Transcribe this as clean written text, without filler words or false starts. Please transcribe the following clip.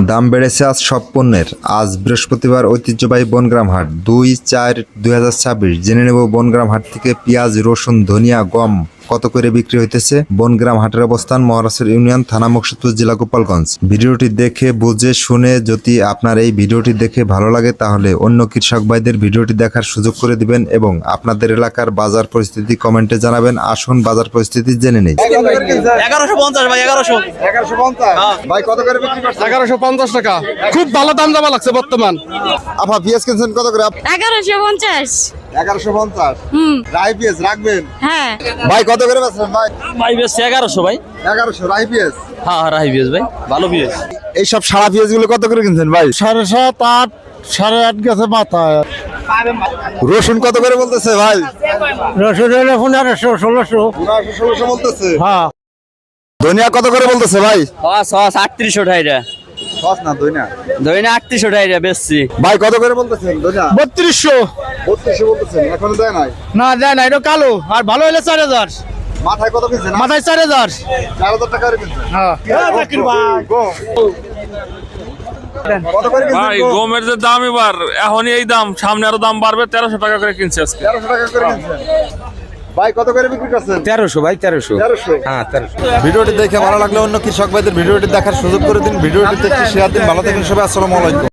দাম বেড়েছে আজ সব পণ্যের। আজ বৃহস্পতিবার ঐতিহ্যবাহী বনগ্রাম হাট ২/৪/২০২৬। জেনে নেব বনগ্রাম হাট থেকে পেঁয়াজ, রসুন, ধনিয়া, গম কত করে বিক্রি হইতেছে। বনগ্রাম হাটের অবস্থান মহারাষ্ট্র ইউনিয়ন, থানা মুকসুদপুর, জেলা গোপালগঞ্জ। ভিডিওটি দেখে বুঝে শুনে যদি আপনার এই ভিডিওটি দেখে ভালো লাগে তাহলে অন্য কৃষক ভাইদের ভিডিওটি দেখার সুযোগ করে দিবেন এবং আপনাদের এলাকার বাজার পরিস্থিতি কমেন্টে জানাবেন। আসুন বাজার পরিস্থিতি জেনে নেই। 1150 ভাই, 1150 ভাই কত করে বিক্রি করছেন? 1150 টাকা। খুব ভালো দাম জামা লাগছে বর্তমান। আপা পেঁয়াজ কিনছেন কত করে? 1150। 1150। রাই পেঁয়াজ রাখবেন? হ্যাঁ। ভাই কত করে বেচছেন ভাই? ভাই বেশ 1100 ভাই। 1100 রাই পেঁয়াজ। হ্যাঁ রাহি পেঁয়াজ ভাই, ভালো পেঁয়াজ। এই সব সারা পেঁয়াজ গুলো কত করে কিনছেন ভাই? 7.5, 8, 8.5 গেছে মাথায়। রসুন কত করে বলতেছে ভাই? রসুন হলে 1500, 1600। 1600 বলতেছে। হ্যাঁ। ধনিয়া কত করে বলতেছে ভাই? সস 3800 টাকা। সস না ধনিয়া। ধইনা 3800 টাকা বেচছি। ভাই কত করে বলতেছেন ধনিয়া? 3200। 3200 বলতেছেন, এখনো দেয় নাই। না দেয় না, এটা কালো। আর ভালো হলে 4000। মাথায় কত কিনছেন? মাথায় 4000। 4000 টাকা করে কিনছেন। হ্যাঁ। কত করে কিনছেন? ভাই গমের যে দাম এবার এখনই এই দাম, সামনে আরো দাম বাড়বে। 1300 টাকা করে কিনছে আজকে। 1300 টাকা করে কিনছেন। ভাই কত করে বিক্রি করছেন? 1300 ভাই, 1300। 1300। হ্যাঁ 1300। ভিডিওটি দেখে ভালো লাগলে অন্য কৃষক ভাইদের ভিডিওটি দেখার সুযোগ করে দিন। ভিডিওটি দেখে শেয়ার দিন। ভালো থাকুন সবাই। আসসালামু আলাইকুম।